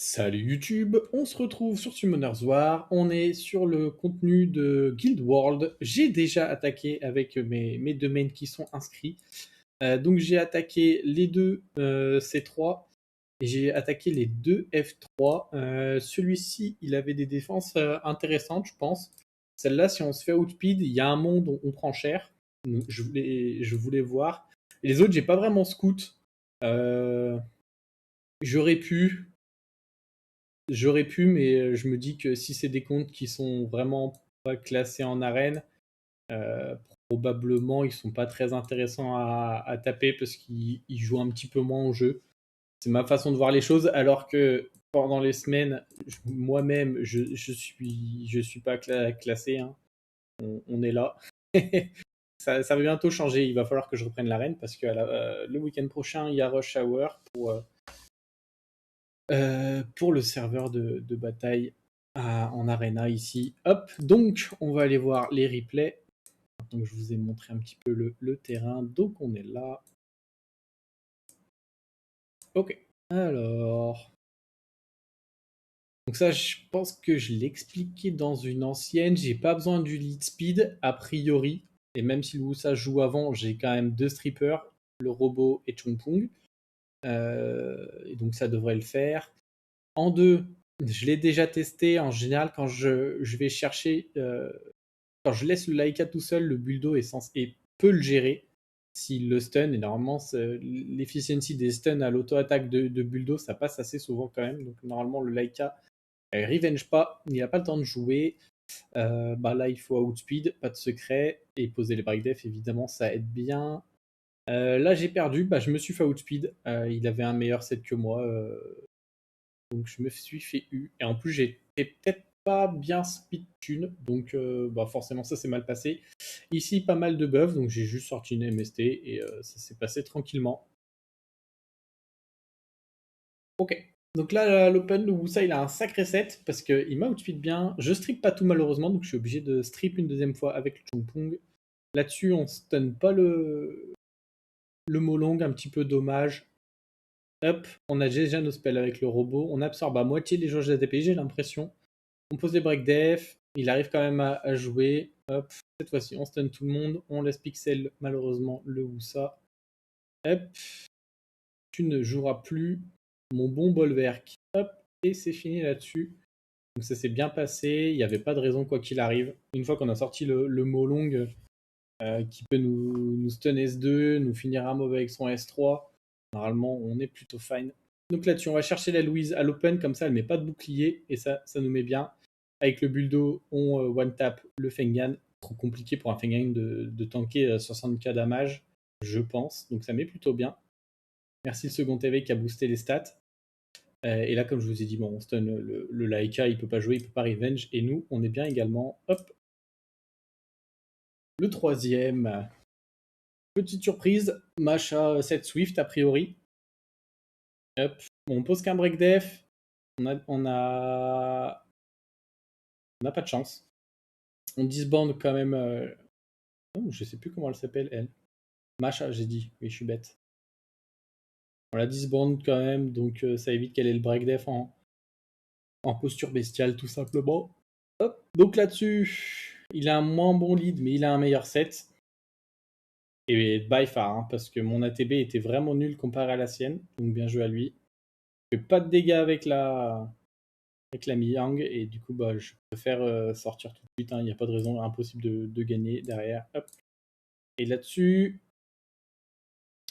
Salut YouTube, on se retrouve sur Summoners War, on est sur le contenu de Guild World. J'ai déjà attaqué avec mes deux mains qui sont inscrits. Donc j'ai attaqué les deux C3 et j'ai attaqué les deux F3. Celui-ci, il avait des défenses intéressantes, je pense. Celle-là, si on se fait outspeed, il y a un monde où on prend cher. Donc, je voulais voir. Et les autres, j'ai pas vraiment scout. Euh, J'aurais pu, mais je me dis que si c'est des comptes qui sont vraiment pas classés en arène, euh, probablement ils sont pas très intéressants à taper parce qu'ils jouent un petit peu moins au jeu. C'est ma façon de voir les choses, alors que pendant les semaines, moi-même, je suis pas classé, hein. On est là. Ça va bientôt changer. Il va falloir que je reprenne l'arène parce que le week-end prochain, il y a Rush Hour pour le serveur de bataille en arena ici. Hop, donc on va aller voir les replays. Donc je vous ai montré un petit peu le terrain, donc on est là. Ok, alors... Donc ça, je pense que je l'ai expliqué dans une ancienne. J'ai pas besoin du lead speed, a priori. Et même si le Wusa joue avant, j'ai quand même deux strippers, le robot et Chongpung. Et donc ça devrait le faire. En deux, je l'ai déjà testé. En général, quand je vais chercher, quand je laisse le Laika tout seul, le Buldo peut le gérer s'il le stun. Et normalement, l'efficiency des stuns à l'auto-attaque de Buldo, ça passe assez souvent quand même. Donc normalement, le Laika, revenge pas, il n'a pas le temps de jouer. Là, il faut outspeed, pas de secret. Et poser les break def, évidemment, ça aide bien. Là, j'ai perdu, je me suis fait outspeed. Il avait un meilleur set que moi. Donc je me suis fait U. Et en plus, j'étais peut-être pas bien speed tune. Donc forcément, ça s'est mal passé. Ici, pas mal de buffs. Donc j'ai juste sorti une MST et ça s'est passé tranquillement. Ok. Donc là, à l'Open, le Wusa, il a un sacré set parce qu'il m'a outspeed bien. Je strip pas tout malheureusement. Donc je suis obligé de strip une deuxième fois avec le Chongpung. Là-dessus, on stun pas le Molong. Un petit peu dommage. Hop, on a déjà nos spells avec le robot. On absorbe à moitié les jauges d'ATP, j'ai l'impression. On pose des break def, il arrive quand même à jouer. Hop, cette fois-ci, on stun tout le monde. On laisse Pixel, malheureusement, le Wusa. Hop, tu ne joueras plus mon bon Bolverk. Hop, et c'est fini là-dessus. Donc ça s'est bien passé, il n'y avait pas de raison quoi qu'il arrive. Une fois qu'on a sorti le Molong qui peut nous stun S2, nous finir un mob avec son S3, normalement on est plutôt fine. Donc là-dessus, on va chercher la Louise à l'open, comme ça elle met pas de bouclier, et ça nous met bien. Avec le Buldo, on one-tap le Fengan. Trop compliqué pour un Fengan de tanker 60k damage, je pense. Donc ça met plutôt bien. Merci le second TV qui a boosté les stats. Et là, comme je vous ai dit, bon, on stun le Laika, il peut pas jouer, il peut pas revenge. Et nous, on est bien également. Hop. Le troisième. Petite surprise, Masha 7 Swift a priori. Hop. Bon, on pose qu'un break def. On a pas de chance. On disbande quand même. Oh, je sais plus comment elle s'appelle, elle. Masha, j'ai dit. Oui, je suis bête. On la disbande quand même, donc ça évite qu'elle ait le break def en posture bestiale, tout simplement. Hop. Donc là-dessus, il a un moins bon lead, mais il a un meilleur set. Et by far, hein, parce que mon ATB était vraiment nul comparé à la sienne. Donc bien joué à lui. Je fais pas de dégâts avec la Mi-Yang, et du coup, je préfère sortir tout de suite. Il n'y a pas de raison, impossible de gagner derrière. Hop. Et là-dessus,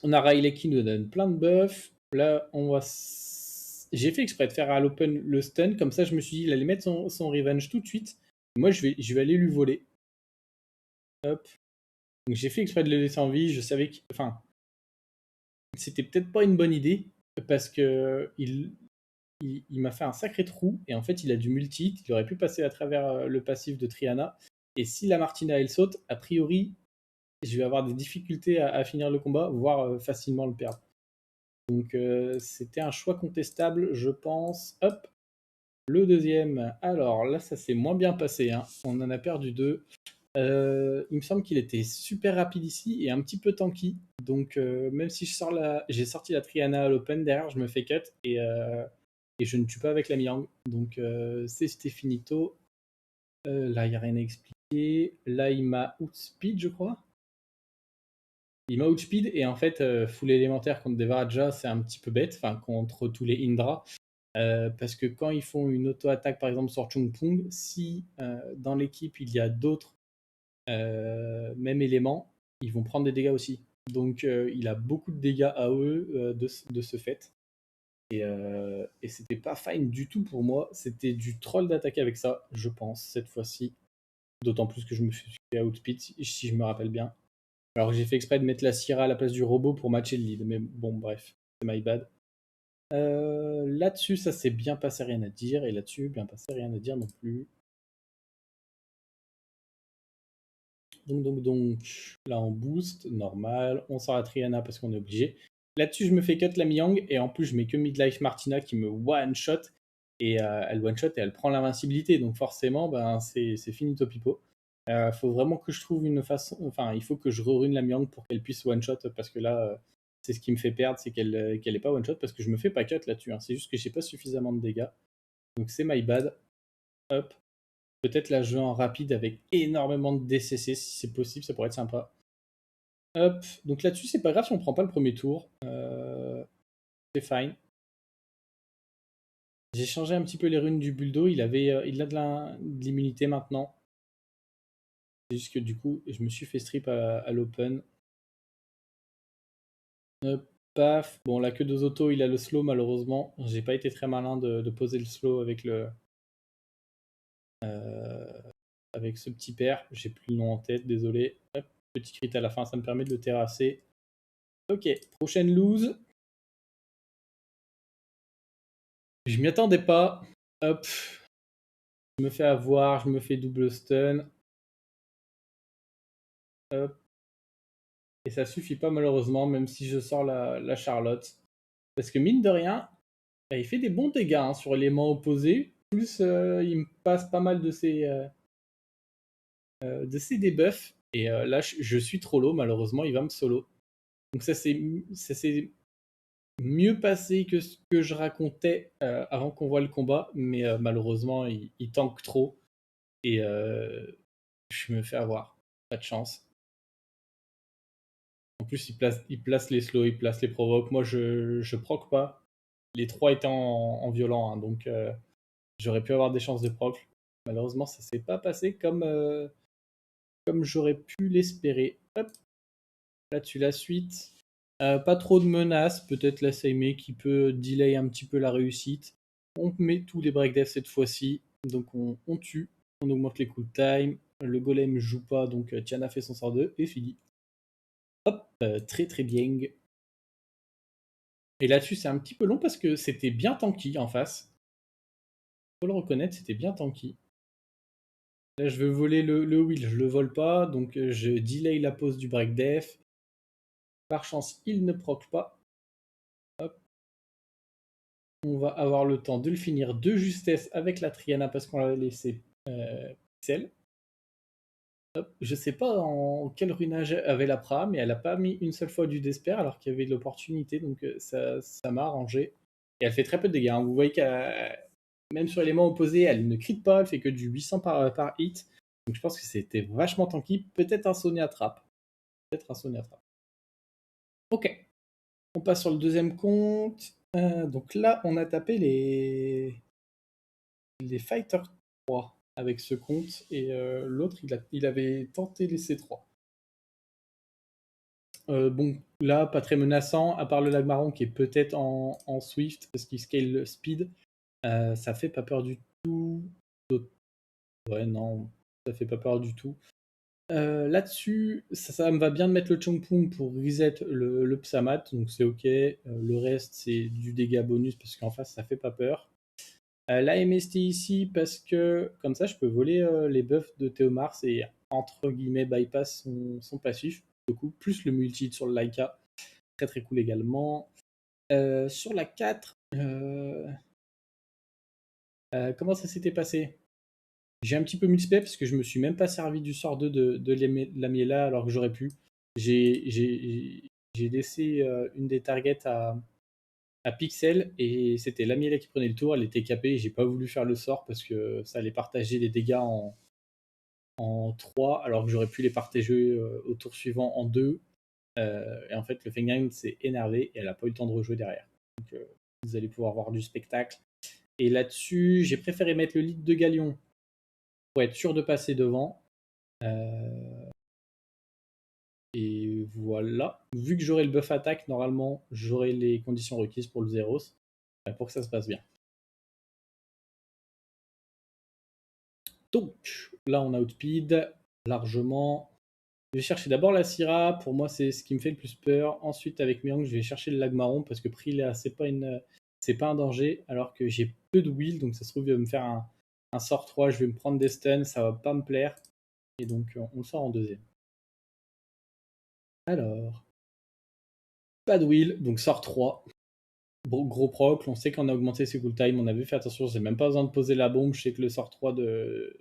on a Riley qui nous donne plein de buffs. Là, j'ai fait exprès de faire à l'open le stun, comme ça je me suis dit il allait mettre son revenge tout de suite. Moi je vais aller lui voler. Hop. Donc j'ai fait exprès de le laisser en vie, je savais que. Enfin, c'était peut-être pas une bonne idée, parce que il m'a fait un sacré trou, et en fait il a du multi, il aurait pu passer à travers le passif de Triana. Et si la Martina elle saute, a priori, je vais avoir des difficultés à finir le combat, voire facilement le perdre. Donc c'était un choix contestable, je pense. Hop, le deuxième. Alors là, ça s'est moins bien passé, hein. On en a perdu deux. Il me semble qu'il était super rapide ici et un petit peu tanky. Donc même si j'ai sorti la Triana à l'open, derrière je me fais cut. Et et je ne tue pas avec la Miang. Donc c'était finito. Là, il n'y a rien à expliquer. Là, il m'a outspeed, je crois. Il m'a outspeed, et en fait, full élémentaire contre des Varaja, c'est un petit peu bête, enfin contre tous les Indra. Parce que quand ils font une auto-attaque, par exemple sur Chung Pung, si dans l'équipe il y a d'autres mêmes éléments, ils vont prendre des dégâts aussi. Donc il a beaucoup de dégâts à eux de ce fait. Et c'était pas fine du tout pour moi. C'était du troll d'attaquer avec ça, je pense, cette fois-ci. D'autant plus que je me suis fait outspeed, si je me rappelle bien. Alors j'ai fait exprès de mettre la Syrah à la place du robot pour matcher le lead. Mais bon, bref, c'est my bad. Là-dessus, ça s'est bien passé, rien à dire. Et là-dessus, bien passé, rien à dire non plus. Donc, là on boost, normal. On sort la Triana parce qu'on est obligé. Là-dessus, je me fais cut la Miang. Et en plus, je mets que Midlife Martina qui me one-shot. Et elle one-shot et elle prend l'invincibilité. Donc forcément, ben, c'est finito pipo. Faut vraiment que je trouve une façon... Enfin, il faut que je re-rune la Miang pour qu'elle puisse one-shot. Parce que là, c'est ce qui me fait perdre, c'est qu'elle est pas one-shot. Parce que je me fais pas cut là-dessus. Hein. C'est juste que j'ai pas suffisamment de dégâts. Donc c'est my bad. Hop. Peut-être la jouer en rapide avec énormément de DCC, si c'est possible, ça pourrait être sympa. Hop. Donc là-dessus, c'est pas grave si on prend pas le premier tour. C'est fine. J'ai changé un petit peu les runes du Buldo. Il a de l'immunité maintenant. C'est juste que du coup, je me suis fait strip à l'open. Paf. Bon, la queue de Zoto, il a le slow malheureusement. J'ai pas été très malin de poser le slow avec le... avec ce petit père. J'ai plus le nom en tête, désolé. Hop, petit crit à la fin, ça me permet de le terrasser. Ok, prochaine lose. Je m'y attendais pas. Hop. Je me fais avoir, je me fais double stun. Hop. Et ça suffit pas malheureusement, même si je sors la Charlotte. Parce que mine de rien, il fait des bons dégâts hein, sur l'élément opposé. Plus il me passe pas mal de ses debuffs. Et là, je suis trop low, malheureusement, il va me solo. Donc ça c'est mieux passé que ce que je racontais avant qu'on voit le combat. Mais malheureusement, il tank trop. Et je me fais avoir. Pas de chance. En plus, il place les slows, il place les provoques. Moi, je proc pas. Les trois étaient en violent, hein, donc j'aurais pu avoir des chances de proc. Malheureusement, ça s'est pas passé comme j'aurais pu l'espérer. Hop, là-dessus, la suite. Pas trop de menaces. Peut-être la Seimei qui peut delay un petit peu la réussite. On met tous les breakdevs cette fois-ci. Donc on tue. On augmente les cool time. Le golem joue pas, donc Tiana fait son sort 2 et fini. Hop, très très bien. Et là-dessus, c'est un petit peu long parce que c'était bien tanky en face. Faut le reconnaître, c'était bien tanky. Là, je veux voler le wheel, je le vole pas, donc je delay la pose du break def. Par chance, il ne proc pas. Hop. On va avoir le temps de le finir de justesse avec la Triana parce qu'on l'a laissé pixel. Hop. Je sais pas en quel runage avait la Pra, mais elle a pas mis une seule fois du Desper alors qu'il y avait de l'opportunité, donc ça m'a arrangé. Et elle fait très peu de dégâts. Hein. Vous voyez qu'elle même sur l'élément opposé, elle ne crit pas, elle fait que du 800 par hit. Donc je pense que c'était vachement tanky. Peut-être un Sonia Trap. Peut-être un Sonia Trap. Ok. On passe sur le deuxième compte. Donc là, on a tapé les Fighter 3 avec ce compte. Et l'autre, il avait tenté les C3. Bon, là, pas très menaçant, à part le lag marron qui est peut-être en Swift parce qu'il scale le speed. Ça fait pas peur du tout. Ouais, non, ça fait pas peur du tout. Là-dessus, ça me va bien de mettre le Chongpung pour reset le Psamat, donc c'est ok. Le reste, c'est du dégât bonus parce qu'en face, ça fait pas peur. La MST ici parce que comme ça, je peux voler les buffs de Théomars et entre guillemets bypass son passif. Du coup, plus le multi sur le Laika. Très très cool également. Sur la 4, comment ça s'était passé? J'ai un petit peu multiplay parce que je me suis même pas servi du sort 2 de la Miela alors que j'aurais pu. J'ai laissé une des targets à Pixel et c'était Lamiela qui prenait le tour, elle était capée et j'ai pas voulu faire le sort parce que ça allait partager les dégâts en 3 alors que j'aurais pu les partager au tour suivant en 2. Et en fait, le Feng Yang s'est énervé et elle a pas eu le temps de rejouer derrière. Donc vous allez pouvoir voir du spectacle. Et là-dessus, j'ai préféré mettre le lead de Galion pour être sûr de passer devant. Et voilà. Vu que j'aurai le buff attaque, normalement, j'aurai les conditions requises pour le Zeros pour que ça se passe bien. Donc, là, on outspeed largement. Je vais chercher d'abord la Syrah. Pour moi, c'est ce qui me fait le plus peur. Ensuite, avec Myang, je vais chercher le Lagmaron parce que Prila, c'est pas un danger. Alors que j'ai peu de will, donc ça se trouve, il va me faire un sort 3. Je vais me prendre des stuns, ça va pas me plaire. Et donc, on le sort en deuxième. Alors, pas de will, donc sort 3. Gros proc, on sait qu'on a augmenté ses cooltime, on avait fait attention, j'ai même pas besoin de poser la bombe, je sais que le sort 3 de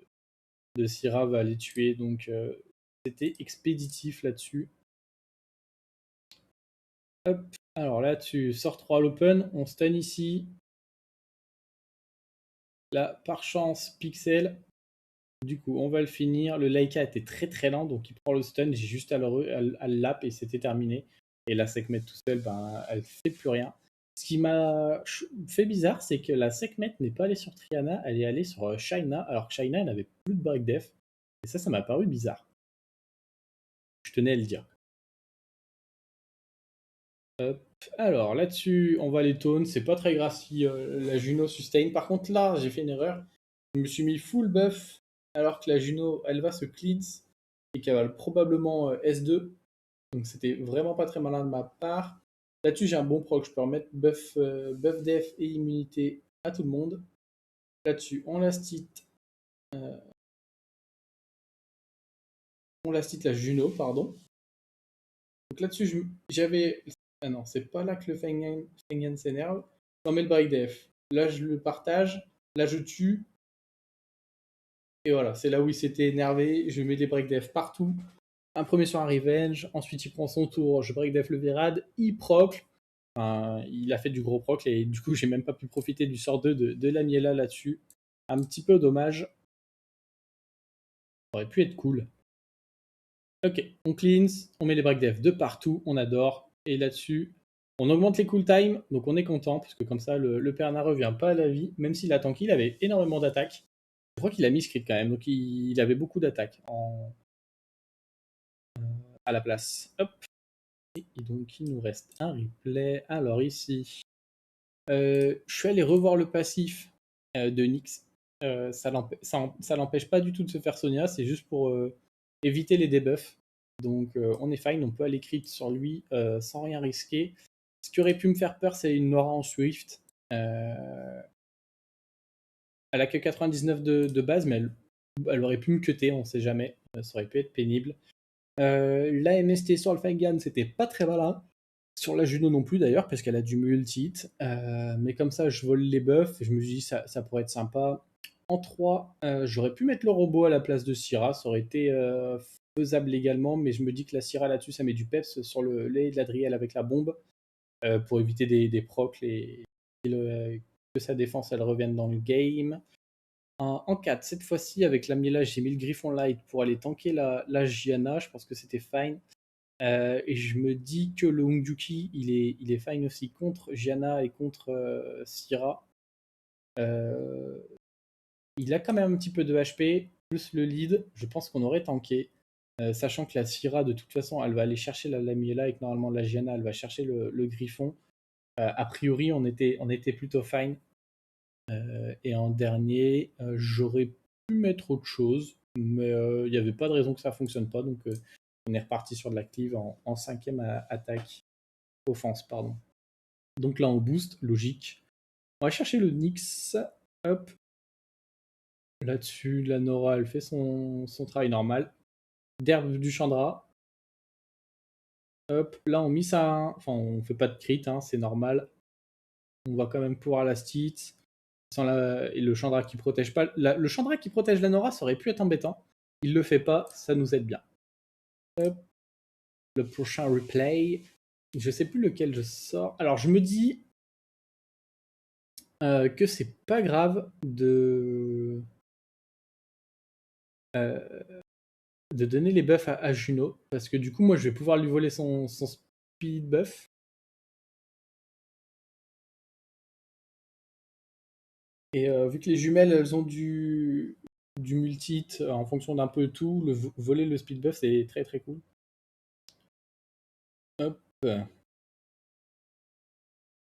Syrah va les tuer, donc c'était expéditif là-dessus. Hop, alors là-dessus, sort 3 à l'open, on stun ici. Là, par chance, Pixel. Du coup, on va le finir. Le Laika était très très lent, donc il prend le stun, j'ai juste à le lap et c'était terminé. Et la Sekhmet tout seul, ben, elle fait plus rien. Ce qui m'a fait bizarre, c'est que la Sekhmet n'est pas allée sur Triana, elle est allée sur Shaina, alors que Shaina n'avait plus de break def. Et ça m'a paru bizarre. Je tenais à le dire. Hop. Alors là-dessus, on va les taunt. C'est pas très grave si la Juno sustain. Par contre, là, j'ai fait une erreur. Je me suis mis full buff alors que la Juno, elle va se cleanse et qu'elle va probablement S2. Donc c'était vraiment pas très malin de ma part. Là-dessus, j'ai un bon proc. Je peux remettre buff def et immunité à tout le monde. Là-dessus, on last-hit. On last-hit la Juno, pardon. Donc là-dessus, j'avais. Ah non, c'est pas là que le Fengyan s'énerve. On met le break def. Là, je le partage. Là, je tue. Et voilà, c'est là où il s'était énervé. Je mets des break def partout. Un premier sur un revenge. Ensuite, il prend son tour. Je break def le Virad. Il proc. Enfin, il a fait du gros proc. Et du coup, j'ai même pas pu profiter du sort 2 de la Miela là-dessus. Un petit peu dommage. Ça aurait pu être cool. Ok, on cleanse, on met les break def de partout, on adore. Et là-dessus, on augmente les cooltime, donc on est content, parce que comme ça, le Perna revient pas à la vie, même s'il a tanké, il avait énormément d'attaques. Je crois qu'il a mis script quand même, donc il avait beaucoup d'attaques à la place. Hop. Et donc, il nous reste un replay. Alors ici, je suis allé revoir le passif de Nyx. Ça l'empêche pas du tout de se faire Sonia, c'est juste pour éviter les debuffs. Donc on est fine, on peut aller crit sur lui sans rien risquer. Ce qui aurait pu me faire peur, c'est une Nora en Swift. Elle a que 99 de base, mais elle aurait pu me cutter, on sait jamais. Ça aurait pu être pénible. La MST sur le Fengan, c'était pas très malin. Sur la Juno non plus d'ailleurs, parce qu'elle a du multi-hit. Mais comme ça, je vole les buffs. Et je me dis, ça pourrait être sympa. En 3, j'aurais pu mettre le robot à la place de Syrah. Ça aurait été faisable également. Mais je me dis que la Syrah là-dessus, ça met du peps sur le lait de l'Adriel avec la bombe. Pour éviter des procs et que sa défense elle revienne dans le game. En 4, cette fois-ci, avec la Miela, j'ai mis le Griffon Light pour aller tanker la Gianna. Je pense que c'était fine. Et je me dis que le Hongjuki, il est fine aussi contre Gianna et contre Syrah. Il a quand même un petit peu de HP, plus le lead, je pense qu'on aurait tanké. Sachant que la Syrah, de toute façon, elle va aller chercher la Lamiela et que normalement la Gianna, elle va chercher le Griffon. A priori, on était plutôt fine. Et en dernier, j'aurais pu mettre autre chose, mais il n'y avait pas de raison que ça fonctionne pas, donc on est reparti sur de la cleave en cinquième attaque. Offense, pardon. Donc là, on boost, logique. On va chercher le Nyx. Hop. Là-dessus, la Nora, elle fait son travail normal. D'herbe du Chandra. Hop. Là, on mise ça. Enfin, on fait pas de crit, hein, c'est normal. On va quand même pouvoir la stit. Et le Chandra qui protège pas. Le Chandra qui protège la Nora, ça aurait pu être embêtant. Il le fait pas, ça nous aide bien. Hop. Le prochain replay. Je sais plus lequel je sors. Alors, je me dis, que c'est pas grave de donner les buffs à Juno, parce que du coup, moi, je vais pouvoir lui voler son speed buff. Et vu que les jumelles, elles ont du multi-hit en fonction d'un peu tout, voler le speed buff, c'est très très cool. Hop.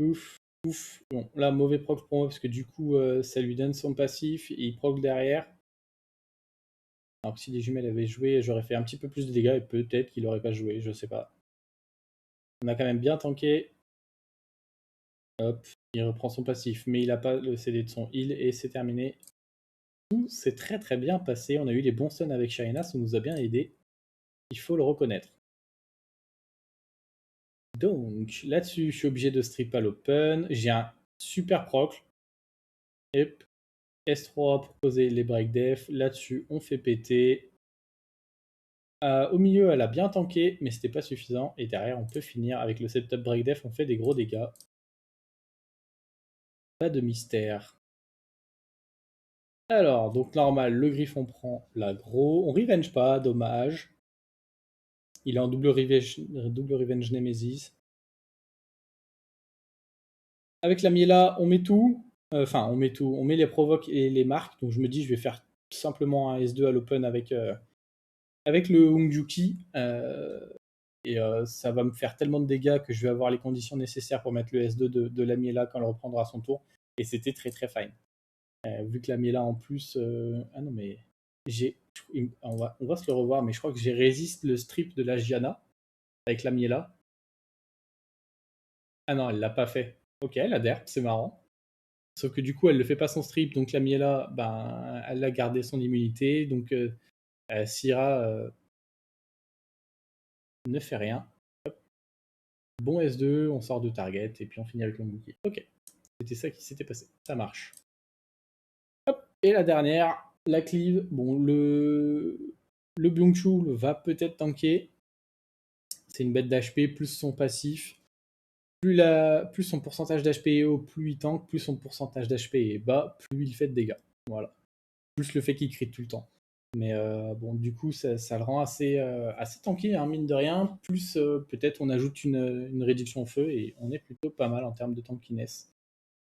Ouf, ouf. Bon, là, mauvais proc pour moi, parce que du coup, ça lui donne son passif, et il proc derrière. Alors que si les jumelles avaient joué, j'aurais fait un petit peu plus de dégâts, et peut-être qu'il aurait pas joué, je sais pas. On a quand même bien tanké. Hop, il reprend son passif, mais il a pas le CD de son heal, et c'est terminé. Tout s'est très très bien passé, on a eu les bons stuns avec Sharina, ça nous a bien aidé. Il faut le reconnaître. Donc, là-dessus, je suis obligé de strip à l'open. J'ai un super proc. Hop. S3 pour poser les break def. Là-dessus, on fait péter. Au milieu, elle a bien tanké, mais c'était pas suffisant. Et derrière, on peut finir avec le setup break def. On fait des gros dégâts. Pas de mystère. Alors, donc normal, le griffon prend l'aggro. On revenge pas, dommage. Il est en double revenge Nemesis. Avec la Miela, on met tout. Enfin, on met tout. On met les provoques et les marques. Donc je me dis, je vais faire simplement un S2 à l'open avec le Hongjuki. Et ça va me faire tellement de dégâts que je vais avoir les conditions nécessaires pour mettre le S2 de la Miela quand elle reprendra son tour. Et c'était très très fine. Vu que la Miela en plus... Ah non mais... on va se le revoir, mais je crois que j'ai résiste le strip de la Gianna avec la Miela. Ah non, elle l'a pas fait. Ok, elle adhère, c'est marrant. Sauf que du coup, elle ne fait pas son strip, donc la Miela, ben, elle a gardé son immunité, donc Syrah ne fait rien. Hop. Bon S2, on sort de target, et puis on finit avec le bouclier. Ok, c'était ça qui s'était passé, ça marche. Hop. Et la dernière, la cleave. Bon, le Byung-Chul va peut-être tanker. C'est une bête d'HP plus son passif. Plus son pourcentage d'HP est haut, plus il tank, plus son pourcentage d'HP est bas, plus il fait de dégâts. Voilà. Plus le fait qu'il crie tout le temps. Mais bon, du coup, ça le rend assez tanky, hein, mine de rien. Plus peut-être on ajoute une réduction au feu et on est plutôt pas mal en termes de tankiness.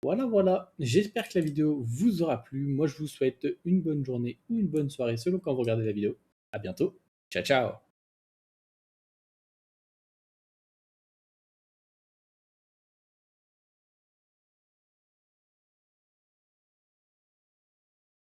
Voilà, voilà. J'espère que la vidéo vous aura plu. Moi, je vous souhaite une bonne journée ou une bonne soirée selon quand vous regardez la vidéo. À bientôt. Ciao, ciao.